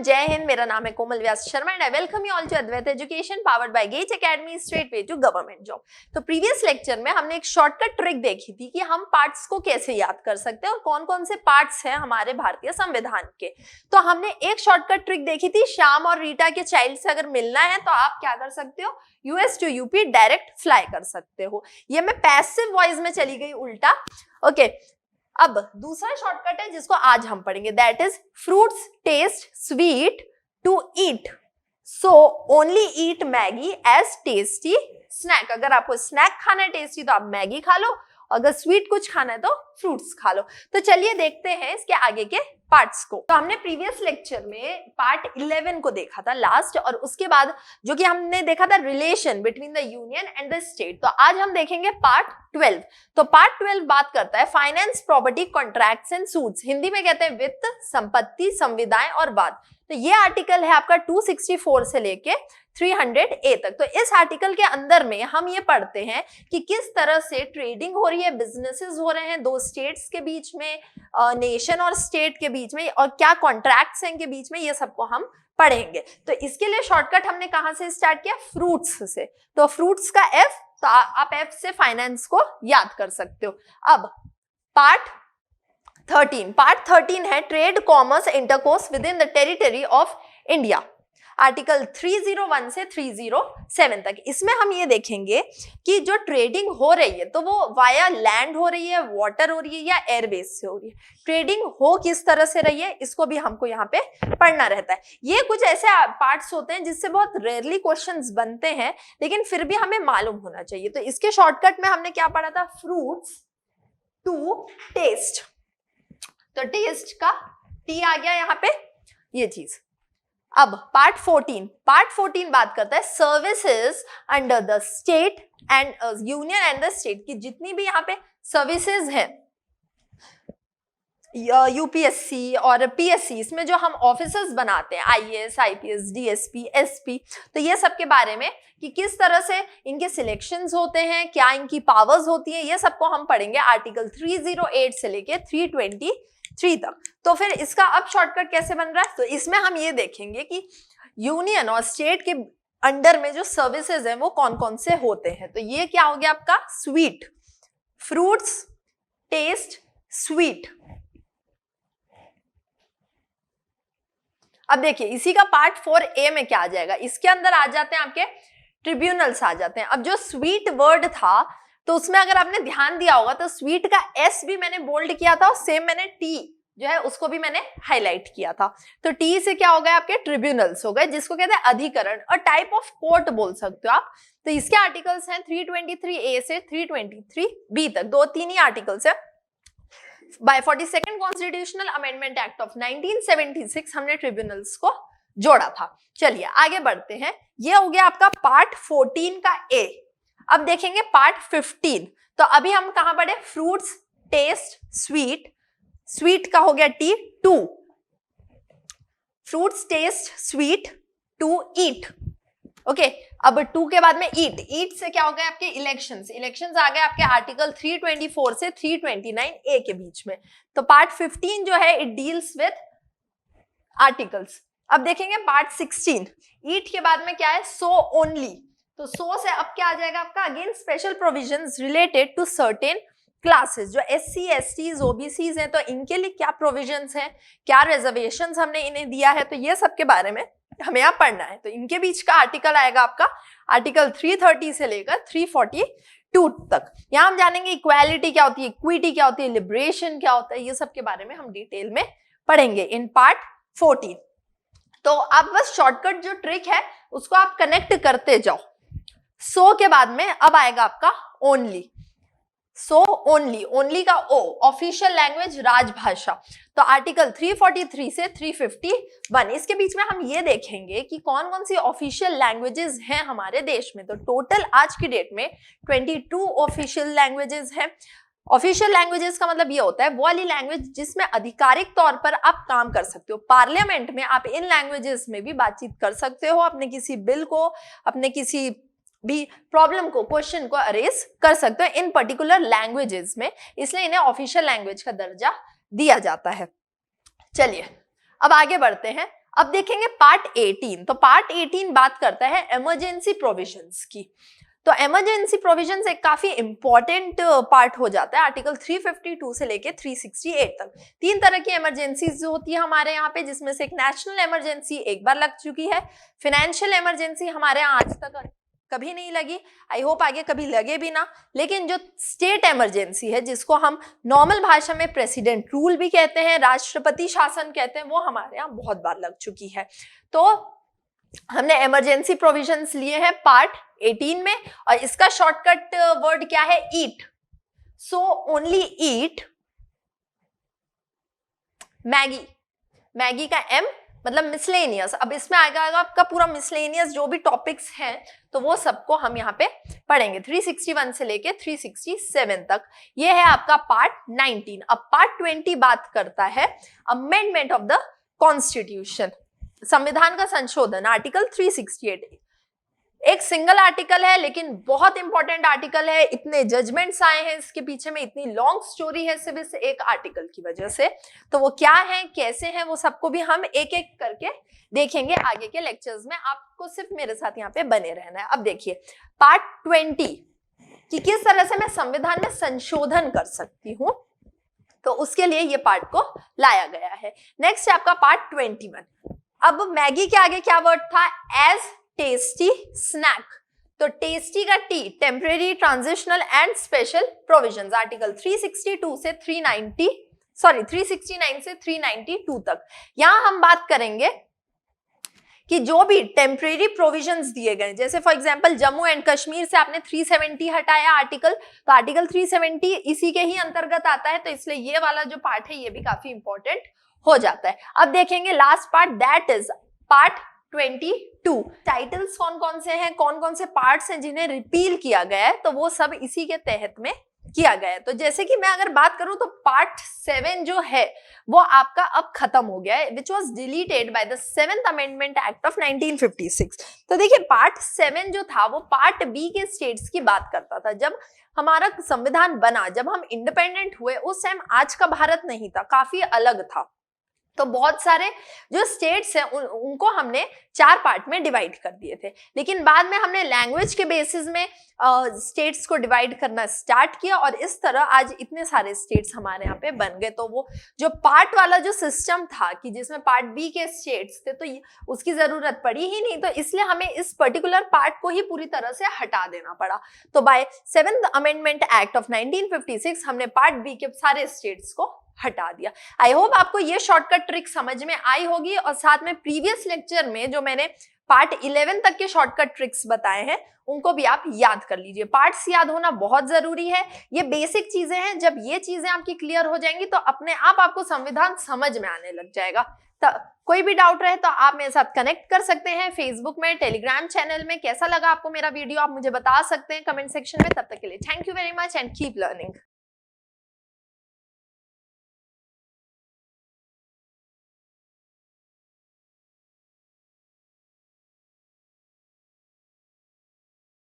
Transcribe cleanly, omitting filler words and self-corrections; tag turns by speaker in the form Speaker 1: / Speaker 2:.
Speaker 1: जय हिंद। मेरा नाम है Komal Vyas Sharma and I welcome you all to Advait Education powered by GATE Academy, straight way to government job. तो previous lecture में हमने एक शॉर्टकट ट्रिक देखी थी कि हम पार्ट्स को कैसे याद कर सकते हैं और कौन कौन से पार्ट्स हैं हमारे भारतीय संविधान के। तो हमने एक शॉर्टकट ट्रिक देखी थी, श्याम और रीटा के चाइल्ड से अगर मिलना है तो आप क्या कर सकते हो, US to UP direct fly कर सकते हो। ये मैं पैसिव वॉइस में चली गई उल्टा। ओके, अब दूसरा शॉर्टकट है जिसको आज हम पढ़ेंगे, that is fruits taste sweet to eat, so only eat Maggi as tasty snack. अगर आपको स्नैक खाना है टेस्टी तो आप मैगी खा लो, अगर स्वीट कुछ खाना है तो फ्रूट्स खा लो। तो चलिए देखते हैं इसके आगे के पार्ट्स को। तो हमने प्रीवियस लेक्चर में पार्ट 11 को देखा था लास्ट, और उसके बाद जो कि हमने देखा था relation between the union and the state. तो आज हम देखेंगे पार्ट 12। तो पार्ट 12 बात करता है finance, property, contracts and suits. Hindi में कहते हैं वित्त, संपत्ति, संविदाएं और वाद। तो ये आर्टिकल है आपका 264 से लेके 300A तक। तो इस आर्टिकल के अंदर में हम ये पढ़ते हैं कि किस तरह से ट्रेडिंग हो रही है, बिजनेसेस हो रहे हैं दो स्टेट्स के बीच में, नेशन और स्टेट के बीच में, और क्या कॉन्ट्रैक्ट्स हैं इनके बीच में, ये सबको हम पढ़ेंगे। तो इसके लिए शॉर्टकट हमने कहां से स्टार्ट किया, फ्रूट्स से। तो फ्रूट्स का F, तो आप F से फाइनेंस को याद कर सकते हो। अब पार्ट 13 है trade, commerce, intercourse with in the territory of India, article 301 से 307 तक। इसमें हम ये देखेंगे कि जो ट्रेडिंग हो रही है तो वो वाया लैंड हो रही है, वाटर हो रही है या एयरबेस से हो रही है। ट्रेडिंग हो किस तरह से रही है इसको भी हमको यहाँ पे पढ़ना रहता है। ये कुछ ऐसे पार्ट्स होते हैं जिससे बहुत रेयरली क्वेश्चंस बनते हैं, लेकिन फिर भी हमें मालूम होना चाहिए। तो इसके शॉर्टकट में हमने क्या पढ़ा था, फ्रूट्स टू टेस्ट। तो टेस्ट का टी आ गया यहाँ पे, ये चीज। अब पार्ट 14 बात करता है services under the state and union and the state की जितनी भी यहाँ पे सर्विसेज हैं, यूपीएससी और पीएससी, इसमें जो हम ऑफिसर्स बनाते हैं, आईएएस, आईपीएस, डीएसपी, एसपी, तो ये सब के बारे में कि किस तरह से इनके सिलेक्शंस होते हैं, क्या इनकी पावर्स होती है, ये सबको हम पढ़ेंगे आर्टिकल 308 से लेके 323 तक। तो फिर इसका अब शॉर्टकट कैसे बन रहा है, तो इसमें हम ये देखेंगे कि यूनियन और स्टेट के अंडर में जो सर्विसेज हैं वो कौन कौन से होते हैं। तो ये क्या हो गया आपका स्वीट, फ्रूट्स टेस्ट स्वीट। अब देखिए इसी का पार्ट 4A में क्या आ जाएगा, इसके अंदर आ जाते हैं आपके ट्रिब्यूनल्स आ जाते हैं। अब जो स्वीट वर्ड था तो उसमें अगर आपने ध्यान दिया होगा तो स्वीट का S भी मैंने बोल्ड किया था और सेम मैंने T जो है उसको भी मैंने हाईलाइट किया था। तो T से क्या हो गया, आपके ट्रिब्यूनल्स हो गए, जिसको कहते हैं अधिकरण, और टाइप ऑफ कोर्ट बोल सकते हो आप। तो इसके आर्टिकल्स हैं 323A से 323B तक, 2-3 ही आर्टिकल्स है। By 42nd constitutional amendment act of 1976 हमने ट्रिब्यूनल्स को जोड़ा था। चलिए आगे बढ़ते हैं, ये हो गया आपका पार्ट 14 का A। अब देखेंगे पार्ट 15। तो अभी हम कहां पढ़े, फ्रूट्स टेस्ट स्वीट, स्वीट का हो गया T, two, fruits taste sweet to eat. Okay, अब टू के बाद में ईट, ईट से क्या हो गया आपके इलेक्शंस, इलेक्शंस आ गए आपके आर्टिकल 324 से 329A के बीच में। तो पार्ट 15 जो है इट डील्स विद आर्टिकल्स। अब देखेंगे पार्ट 16, ईट के बाद में क्या है, सो ओनली। तो सो से अब क्या आ जाएगा आपका, again special provisions related to certain classes, जो SC, STs, OBCs हैं, तो इनके लिए क्या प्रोविजंस हैं, क्या रिजर्वेशंस हमने इन्हें दिया है, तो ये सब के बारे में हमें यहाँ पढ़ना है। तो इनके बीच का आर्टिकल आएगा आपका आर्टिकल 330 से लेकर 342 तक। यहाँ हम जानेंगे इक्वालिटी क्या होती है, इक्विटी क्या होती है, लिबरेशन क्या होता है, ये सब के बारे में हम डिटेल में पढ़ेंगे इन पार्ट 14। तो आप बस शॉर्टकट जो ट्रिक है उसको आप कनेक्ट करते जाओ। सो के बाद में अब आएगा आपका ओनली, सो ओनली, ओनली का O, ऑफिशियल लैंग्वेज राजभाषा। तो आर्टिकल 343 से 351, इसके बीच में हम ये देखेंगे कि कौन कौन सी ऑफिशियल लैंग्वेजेस हैं हमारे देश में। तो टोटल आज की डेट में 22 ऑफिशियल लैंग्वेजेस हैं। ऑफिशियल लैंग्वेजेस का मतलब ये होता है वो वाली लैंग्वेज जिसमें आधिकारिक तौर पर आप काम कर सकते हो। पार्लियामेंट में आप इन लैंग्वेजेस में भी बातचीत कर सकते हो, अपने किसी बिल को, अपने किसी भी प्रॉब्लम को, क्वेश्चन को अरेज कर सकते हो इन पर्टिकुलर लैंग्वेजेस में, इसलिए इन्हें ऑफिशियल लैंग्वेज का दर्जा दिया जाता है। चलिए अब आगे बढ़ते हैं। अब देखेंगे पार्ट 18। तो पार्ट 18 बात करता है इमरजेंसी प्रोविजंस की। तो इमरजेंसी प्रोविजंस एक काफी इंपॉर्टेंट पार्ट हो जाता है आर्टिकल 352 से लेके 368 तक। 3 तरह की इमरजेंसीज होती है हमारे यहाँ पे, जिसमें से एक नेशनल इमरजेंसी एक बार लग चुकी है, फाइनेंशियल इमरजेंसी हमारे यहाँ आज तक कभी नहीं लगी, आई होप आगे कभी लगे भी ना। लेकिन जो स्टेट इमरजेंसी है, जिसको हम नॉर्मल भाषा में प्रेसिडेंट रूल भी कहते हैं, राष्ट्रपति शासन कहते हैं, वो हमारे यहाँ बहुत बार लग चुकी है। तो हमने इमरजेंसी प्रोविजंस लिए हैं पार्ट 18 में, और इसका शॉर्टकट वर्ड क्या है? Eat. So only eat Maggi. Maggi का एम मतलब मिसलेनियस। अब इसमें आएगा आपका पूरा मिसलेनियस जो भी टॉपिक्स हैं, तो वो सबको हम यहाँ पे पढ़ेंगे 361 से लेके 367 तक। ये है आपका पार्ट 19। अब पार्ट 20 बात करता है अमेंडमेंट ऑफ द कॉन्स्टिट्यूशन, संविधान का संशोधन, आर्टिकल 368। एक सिंगल आर्टिकल है लेकिन बहुत इंपॉर्टेंट आर्टिकल है। इतने जजमेंट्स आए हैं इसके पीछे में, इतनी लॉन्ग स्टोरी है सिर्फ इस एक आर्टिकल की वजह से। तो वो क्या है, कैसे हैं, वो सबको भी हम एक एक करके देखेंगे आगे के लेक्चर्स में। आपको सिर्फ मेरे साथ यहाँ पे बने रहना है। अब देखिए पार्ट 20 कि किस तरह से मैं संविधान में संशोधन कर सकती हूँ, तो उसके लिए ये पार्ट को लाया गया है। नेक्स्ट है आपका पार्ट 21। अब मैगी के आगे क्या वर्ड था? As tasty snack. तो टेस्टी का T, temporary, transitional and special provisions, article 362 से 369 से 392 तक। यहां हम बात करेंगे कि जो भी टेम्परेरी प्रोविजंस दिए गए, जैसे for example Jammu and Kashmir से आपने 370 हटाया आर्टिकल, तो आर्टिकल 370 इसी के ही अंतर्गत आता है। तो इसलिए ये वाला जो पार्ट है ये भी काफी इंपॉर्टेंट हो जाता है। अब देखेंगे last part, that is part 22। Titles कौन कौन से हैं, कौन कौन से पार्ट्स हैं जिन्हें रिपील किया गया है, तो वो सब इसी के तहत में किया गया है। तो जैसे कि मैं अगर बात करूं तो पार्ट 7 जो है वो आपका अब खत्म हो गया है, which was deleted by the 7th amendment act of 1956। तो देखिए पार्ट 7 जो था वो पार्ट बी के स्टेट्स की बात करता था। जब हमारा संविधान बना, जब हम इंडिपेंडेंट हुए, उस टाइम आज का भारत नहीं था, काफी अलग था। तो बहुत सारे जो स्टेट्स हैं उनको हमने 4 पार्ट में डिवाइड कर दिए थे, लेकिन बाद में हमने लैंग्वेज के बेसिस में स्टेट्स को डिवाइड करना स्टार्ट किया, और इस तरह आज इतने सारे स्टेट्स हमारे यहाँ पे बन गए। तो वो जो पार्ट वाला जो सिस्टम था कि जिसमें पार्ट बी के स्टेट्स थे, तो उसकी जरूरत पड़ी ही नहीं, तो इसलिए हमें इस पर्टिकुलर पार्ट को ही पूरी तरह से हटा देना पड़ा। तो bye 7th amendment act of 1956 हमने पार्ट बी के सारे स्टेट्स को हटा दिया। आई होप आपको ये शॉर्टकट ट्रिक समझ में आई होगी, और साथ में प्रीवियस लेक्चर में जो मैंने पार्ट 11 तक के शॉर्टकट ट्रिक्स बताए हैं उनको भी आप याद कर लीजिए। पार्ट्स याद होना बहुत जरूरी है, ये बेसिक चीजें हैं। जब ये चीजें आपकी क्लियर हो जाएंगी तो अपने आप आपको संविधान समझ में आने लग जाएगा। तो कोई भी डाउट रहे तो आप मेरे साथ कनेक्ट कर सकते हैं फेसबुक में, टेलीग्राम चैनल में। कैसा लगा आपको मेरा वीडियो आप मुझे बता सकते हैं कमेंट सेक्शन में। तब तक के लिए thank you very much and keep learning.